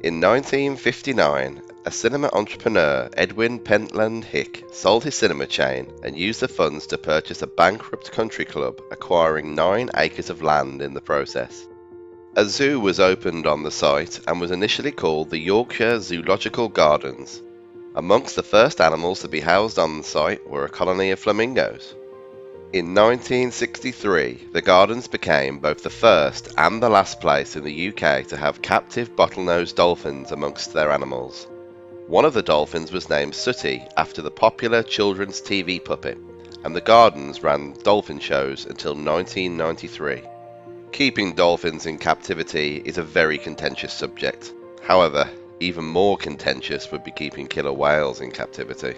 In 1959, a cinema entrepreneur, Edwin Pentland Hick, sold his cinema chain and used the funds to purchase a bankrupt country club, acquiring 9 acres of land in the process. A zoo was opened on the site and was initially called the Yorkshire Zoological Gardens. Amongst the first animals to be housed on the site were a colony of flamingos. In 1963, the gardens became both the first and the last place in the UK to have captive bottlenose dolphins amongst their animals. One of the dolphins was named Sooty after the popular children's TV puppet, and the gardens ran dolphin shows until 1993. Keeping dolphins in captivity is a very contentious subject. However, even more contentious would be keeping killer whales in captivity.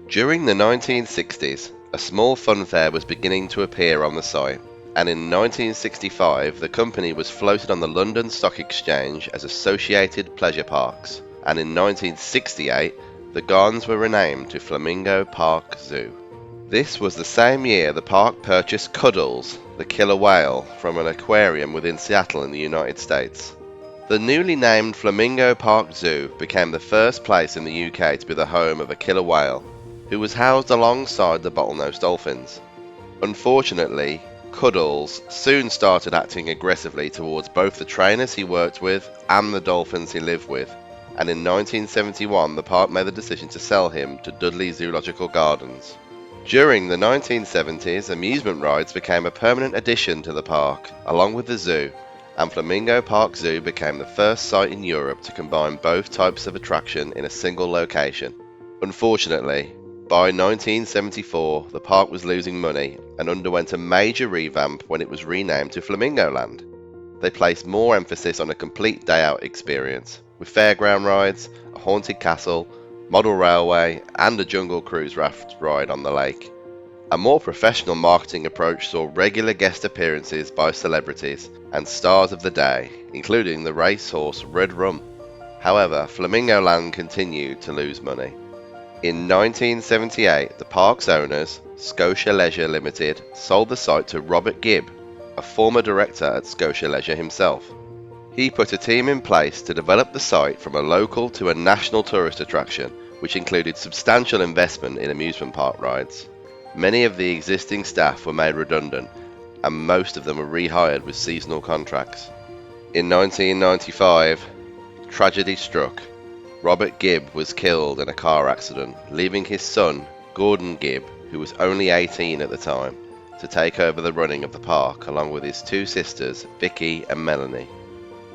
During the 1960s, a small funfair was beginning to appear on the site, and in 1965 the company was floated on the London Stock Exchange as Associated Pleasure Parks, and in 1968 the gardens were renamed to Flamingo Park Zoo. This was the same year the park purchased Cuddles, the killer whale, from an aquarium within Seattle in the United States. The newly named Flamingo Park Zoo became the first place in the UK to be the home of a killer whale, who was housed alongside the bottlenose dolphins. Unfortunately, Cuddles soon started acting aggressively towards both the trainers he worked with and the dolphins he lived with, and in 1971 the park made the decision to sell him to Dudley Zoological Gardens. During the 1970s, amusement rides became a permanent addition to the park, along with the zoo, and Flamingo Park Zoo became the first site in Europe to combine both types of attraction in a single location. Unfortunately, by 1974, the park was losing money and underwent a major revamp when it was renamed to Flamingo Land. They placed more emphasis on a complete day-out experience, with fairground rides, a haunted castle, model railway, and a jungle cruise raft ride on the lake. A more professional marketing approach saw regular guest appearances by celebrities and stars of the day, including the racehorse Red Rum. However, Flamingo Land continued to lose money. In 1978, the park's owners, Scotia Leisure Limited, sold the site to Robert Gibb, a former director at Scotia Leisure himself. He put a team in place to develop the site from a local to a national tourist attraction, which included substantial investment in amusement park rides. Many of the existing staff were made redundant, and most of them were rehired with seasonal contracts. In 1995, tragedy struck. Robert Gibb was killed in a car accident, leaving his son, Gordon Gibb, who was only 18 at the time, to take over the running of the park along with his 2 sisters, Vicky and Melanie.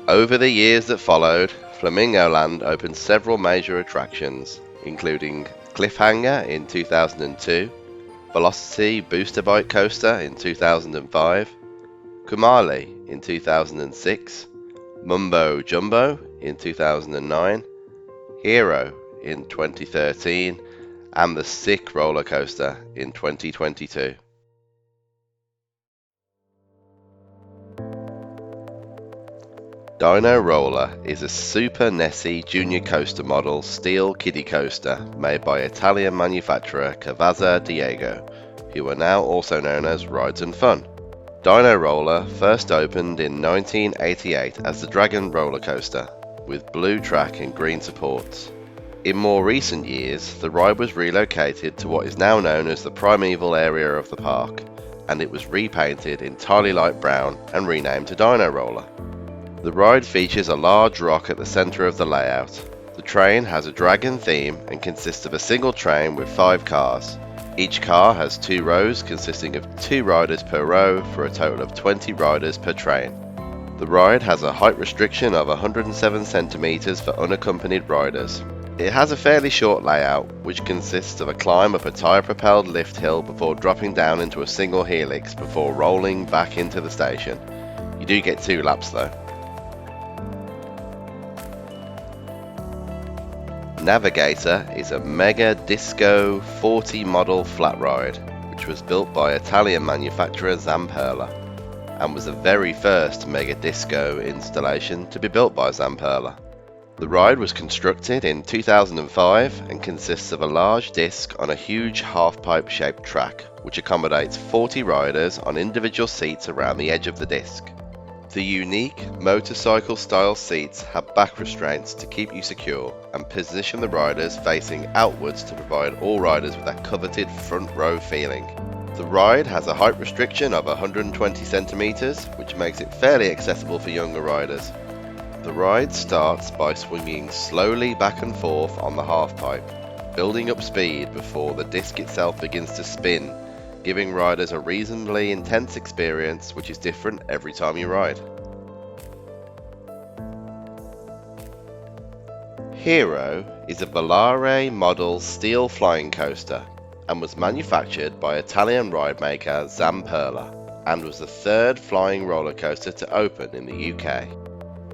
Over the years that followed, Flamingo Land opened several major attractions, including Cliffhanger in 2002, Velocity Booster Bike Coaster in 2005, Kumali in 2006, Mumbo Jumbo in 2009, Hero in 2013, and the Sick roller coaster in 2022. Dino Roller is a Super Nessie Junior Coaster model steel kiddie coaster made by Italian manufacturer Cavazza Diego, who are now also known as Rides and Fun. Dino Roller first opened in 1988 as the Dragon roller coaster, with blue track and green supports. In more recent years, the ride was relocated to what is now known as the Primeval area of the park, and it was repainted entirely light brown and renamed to Dino Roller. The ride features a large rock at the centre of the layout. The train has a dragon theme and consists of a single train with 5 cars. Each car has 2 rows consisting of 2 riders per row for a total of 20 riders per train. The ride has a height restriction of 107 centimeters for unaccompanied riders. It has a fairly short layout, which consists of a climb up a tyre-propelled lift hill before dropping down into a single helix before rolling back into the station. You do get 2 laps though. Navigator is a Mega Disco 40 model flat ride, which was built by Italian manufacturer Zamperla, and was the very first Mega Disco installation to be built by Zamperla. The ride was constructed in 2005 and consists of a large disc on a huge half-pipe shaped track, which accommodates 40 riders on individual seats around the edge of the disc. The unique motorcycle-style seats have back restraints to keep you secure and position the riders facing outwards to provide all riders with that coveted front row feeling. The ride has a height restriction of 120 centimeters, which makes it fairly accessible for younger riders. The ride starts by swinging slowly back and forth on the half-pipe, building up speed before the disc itself begins to spin, giving riders a reasonably intense experience which is different every time you ride. Hero is a Volare model steel flying coaster and was manufactured by Italian ride maker Zamperla and was the third flying roller coaster to open in the UK.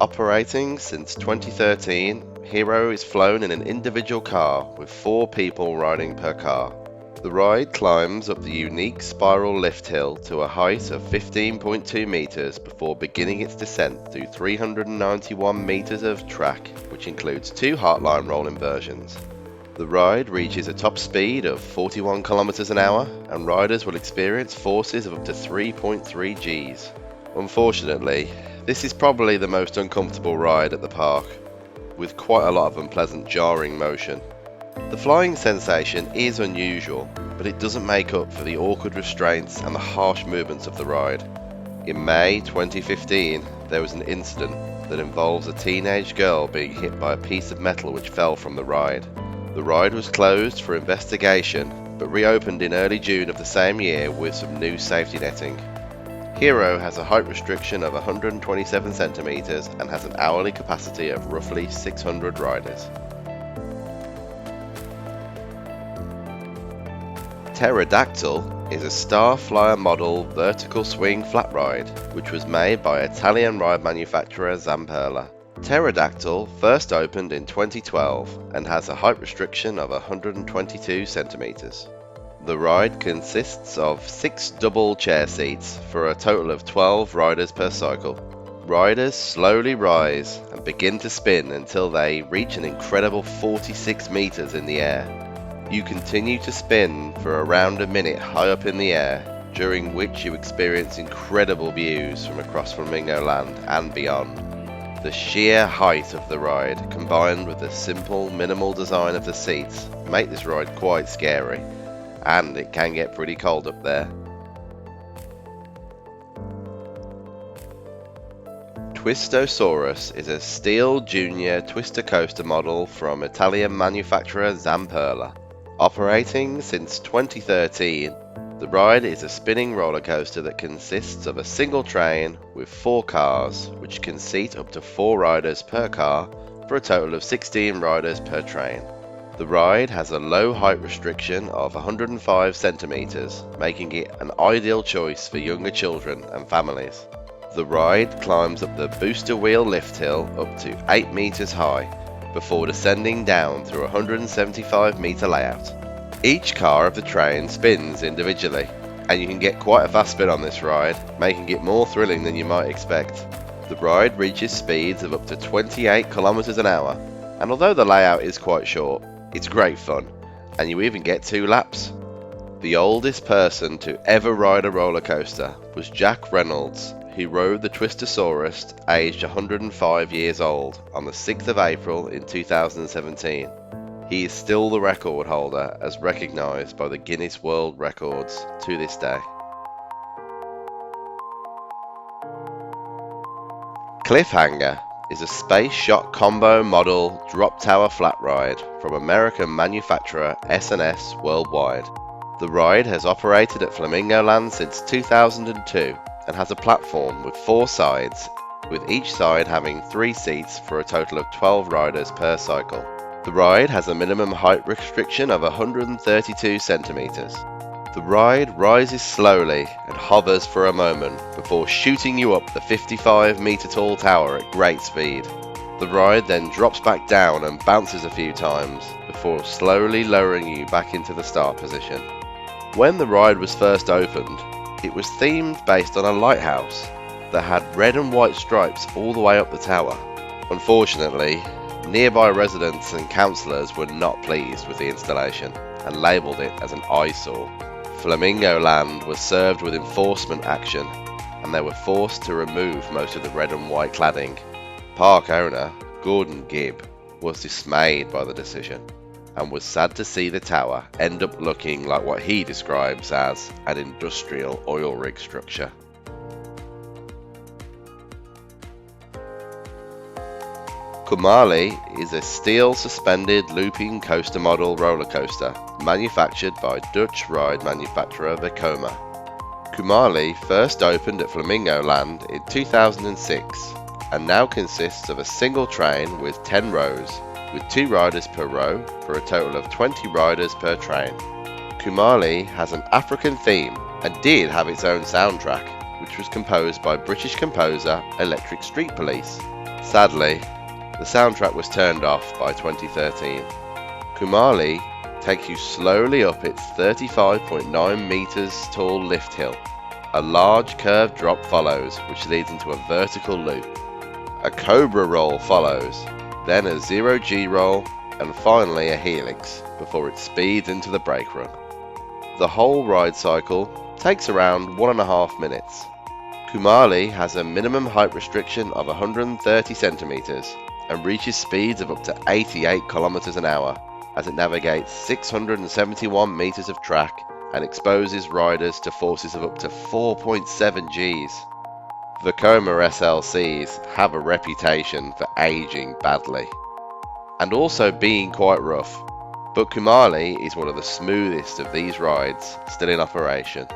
Operating since 2013, Hero is flown in an individual car with 4 people riding per car. The ride climbs up the unique spiral lift hill to a height of 15.2 meters before beginning its descent through 391 meters of track, which includes 2 Heartline roll inversions. The ride reaches a top speed of 41 kilometers an hour, and riders will experience forces of up to 3.3 Gs. Unfortunately, this is probably the most uncomfortable ride at the park, with quite a lot of unpleasant jarring motion. The flying sensation is unusual, but it doesn't make up for the awkward restraints and the harsh movements of the ride. In May 2015, there was an incident that involves a teenage girl being hit by a piece of metal which fell from the ride. The ride was closed for investigation, but reopened in early June of the same year with some new safety netting. Hero has a height restriction of 127 centimeters and has an hourly capacity of roughly 600 riders. Pterodactyl is a Starflyer model vertical swing flat ride, which was made by Italian ride manufacturer Zamperla. Pterodactyl first opened in 2012 and has a height restriction of 122 centimeters. The ride consists of 6 double chair seats for a total of 12 riders per cycle. Riders slowly rise and begin to spin until they reach an incredible 46 meters in the air. You continue to spin for around a minute high up in the air, during which you experience incredible views from across Flamingo Land and beyond. The sheer height of the ride, combined with the simple, minimal design of the seats, make this ride quite scary, and it can get pretty cold up there. Twistosaurus is a steel junior twister coaster model from Italian manufacturer Zamperla. Operating since 2013, the ride is a spinning roller coaster that consists of a single train with 4 cars, which can seat up to 4 riders per car for a total of 16 riders per train. The ride has a low height restriction of 105 centimeters, making it an ideal choice for younger children and families. The ride climbs up the booster wheel lift hill up to 8 meters high, before descending down through a 175 meter layout. Each car of the train spins individually, and you can get quite a fast spin on this ride, making it more thrilling than you might expect. The ride reaches speeds of up to 28 kilometers an hour, and although the layout is quite short, it's great fun, and you even get 2 laps. The oldest person to ever ride a roller coaster was Jack Reynolds, who rode the Twistosaurus aged 105 years old on the 6th of April in 2017. He is still the record holder as recognised by the Guinness World Records to this day. Cliffhanger is a Space Shot Combo model drop tower flat ride from American manufacturer S&S Worldwide. The ride has operated at Flamingo Land since 2002 and has a platform with 4 sides, with each side having 3 seats for a total of 12 riders per cycle. The ride has a minimum height restriction of 132 centimeters. The ride rises slowly and hovers for a moment before shooting you up the 55-meter tall tower at great speed. The ride then drops back down and bounces a few times before slowly lowering you back into the start position. When the ride was first opened, it was themed based on a lighthouse that had red and white stripes all the way up the tower. Unfortunately, nearby residents and councillors were not pleased with the installation and labelled it as an eyesore. Flamingo Land was served with enforcement action, and they were forced to remove most of the red and white cladding. Park owner Gordon Gibb was dismayed by the decision and was sad to see the tower end up looking like what he describes as an industrial oil rig structure. Kumali is a steel suspended looping coaster model roller coaster manufactured by Dutch ride manufacturer Vekoma. Kumali first opened at Flamingo Land in 2006 and now consists of a single train with 10 rows, with 2 riders per row for a total of 20 riders per train. Kumali has an African theme and did have its own soundtrack, which was composed by British composer Electric Street Police. Sadly, the soundtrack was turned off by 2013. Kumali takes you slowly up its 35.9 meters tall lift hill. A large curved drop follows, which leads into a vertical loop. A cobra roll follows, then a 0G roll, and finally a helix before it speeds into the brake run. The whole ride cycle takes around 1.5 minutes. Kumali has a minimum height restriction of 130 centimeters and reaches speeds of up to 88 kilometers an hour as it navigates 671 meters of track and exposes riders to forces of up to 4.7 Gs. Vekoma SLCs have a reputation for aging badly and also being quite rough, but Kumali is one of the smoothest of these rides still in operation.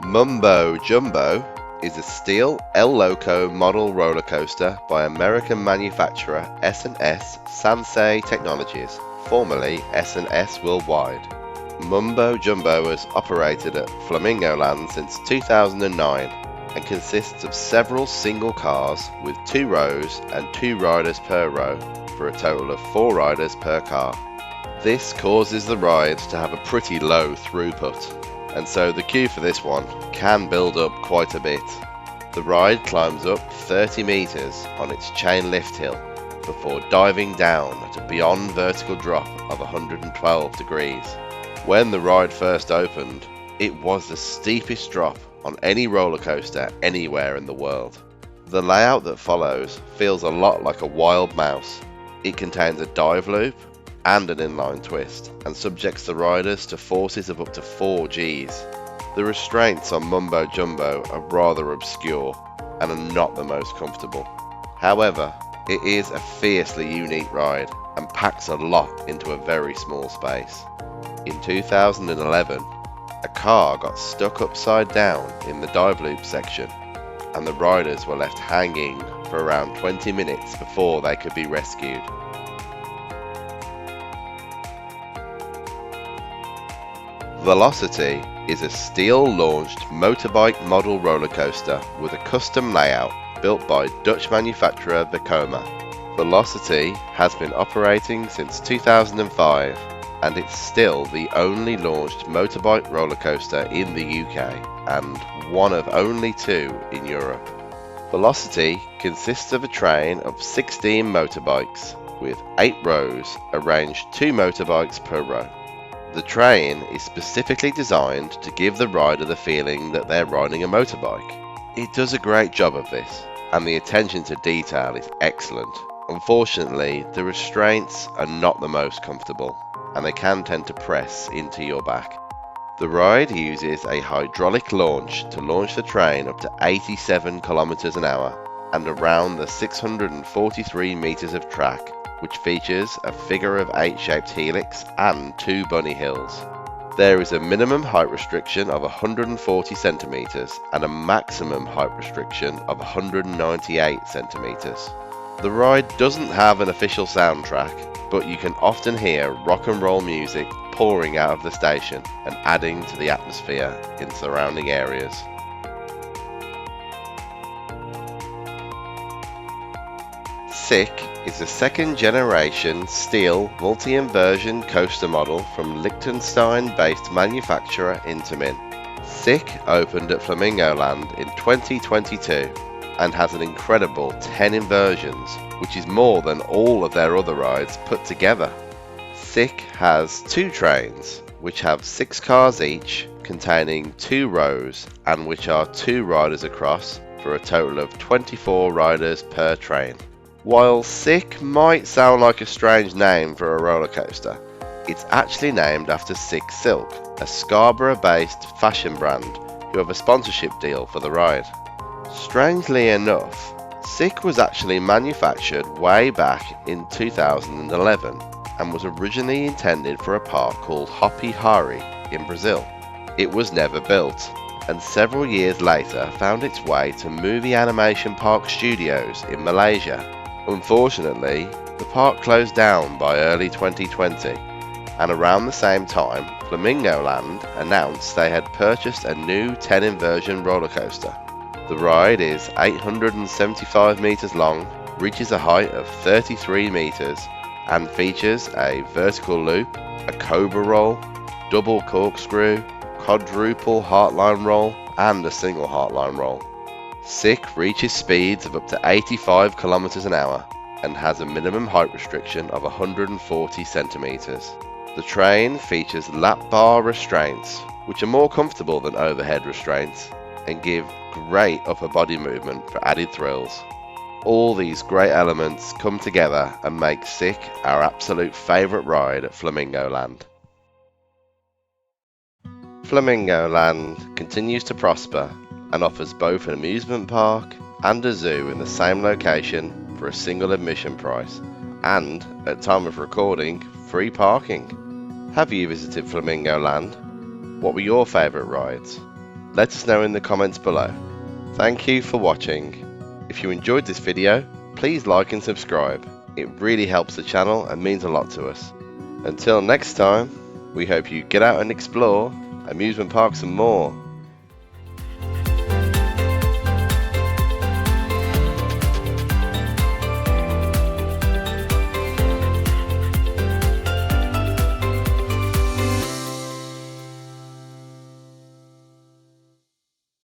Mumbo Jumbo is a steel El Loco model roller coaster by American manufacturer S&S Sansei Technologies, formerly S&S Worldwide. Mumbo Jumbo has operated at Flamingo Land since 2009 and consists of several single cars with 2 rows and 2 riders per row for a total of 4 riders per car. This causes the rides to have a pretty low throughput, and so the queue for this one can build up quite a bit. The ride climbs up 30 meters on its chain lift hill before diving down at a beyond vertical drop of 112 degrees. When the ride first opened, it was the steepest drop on any roller coaster anywhere in the world. The layout that follows feels a lot like a wild mouse. It contains a dive loop and an inline twist, and subjects the riders to forces of up to 4 Gs. The restraints on Mumbo Jumbo are rather obscure and are not the most comfortable. However, it is a fiercely unique ride and packs a lot into a very small space. In 2011, a car got stuck upside down in the dive loop section, and the riders were left hanging for around 20 minutes before they could be rescued. Velocity is a steel-launched motorbike model roller coaster with a custom layout built by Dutch manufacturer Vekoma. Velocity has been operating since 2005 and it's still the only launched motorbike roller coaster in the UK and one of only 2 in Europe. Velocity consists of a train of 16 motorbikes with 8 rows arranged 2 motorbikes per row. The train is specifically designed to give the rider the feeling that they're riding a motorbike. It does a great job of this, and the attention to detail is excellent. Unfortunately, the restraints are not the most comfortable, and they can tend to press into your back. The ride uses a hydraulic launch to launch the train up to 87 kilometers an hour and around the 643 meters of track, which features a figure of 8 shaped helix and 2 bunny hills. There is a minimum height restriction of 140 centimeters and a maximum height restriction of 198 centimeters. The ride doesn't have an official soundtrack, but you can often hear rock and roll music pouring out of the station and adding to the atmosphere in surrounding areas. Sick is a second-generation steel multi-inversion coaster model from Liechtenstein-based manufacturer Intamin. Sick opened at Flamingo Land in 2022 and has an incredible 10 inversions, which is more than all of their other rides put together. Sick has 2 trains, which have 6 cars each, containing 2 rows, and which are 2 riders across, for a total of 24 riders per train. While Sick might sound like a strange name for a roller coaster, it's actually named after Sick Silk, a Scarborough-based fashion brand who have a sponsorship deal for the ride. Strangely enough, Sick was actually manufactured way back in 2011 and was originally intended for a park called Hopi Hari in Brazil. It was never built, and several years later found its way to Movie Animation Park Studios in Malaysia. Unfortunately, the park closed down by early 2020, and around the same time, Flamingo Land announced they had purchased a new 10 inversion roller coaster. The ride is 875 meters long, reaches a height of 33 meters, and features a vertical loop, a cobra roll, double corkscrew, quadruple heartline roll, and a single heartline roll. Sick reaches speeds of up to 85 kilometers an hour and has a minimum height restriction of 140 centimeters. The train features lap bar restraints, which are more comfortable than overhead restraints and give great upper body movement for added thrills. All these great elements come together and make Sick our absolute favourite ride at Flamingo Land. Flamingo Land continues to prosper and offers both an amusement park and a zoo in the same location for a single admission price, and, at time of recording, free parking. Have you visited Flamingo Land? What were your favourite rides? Let us know in the comments below. Thank you for watching. If you enjoyed this video, please like and subscribe. It really helps the channel and means a lot to us. Until next time, we hope you get out and explore amusement parks and more.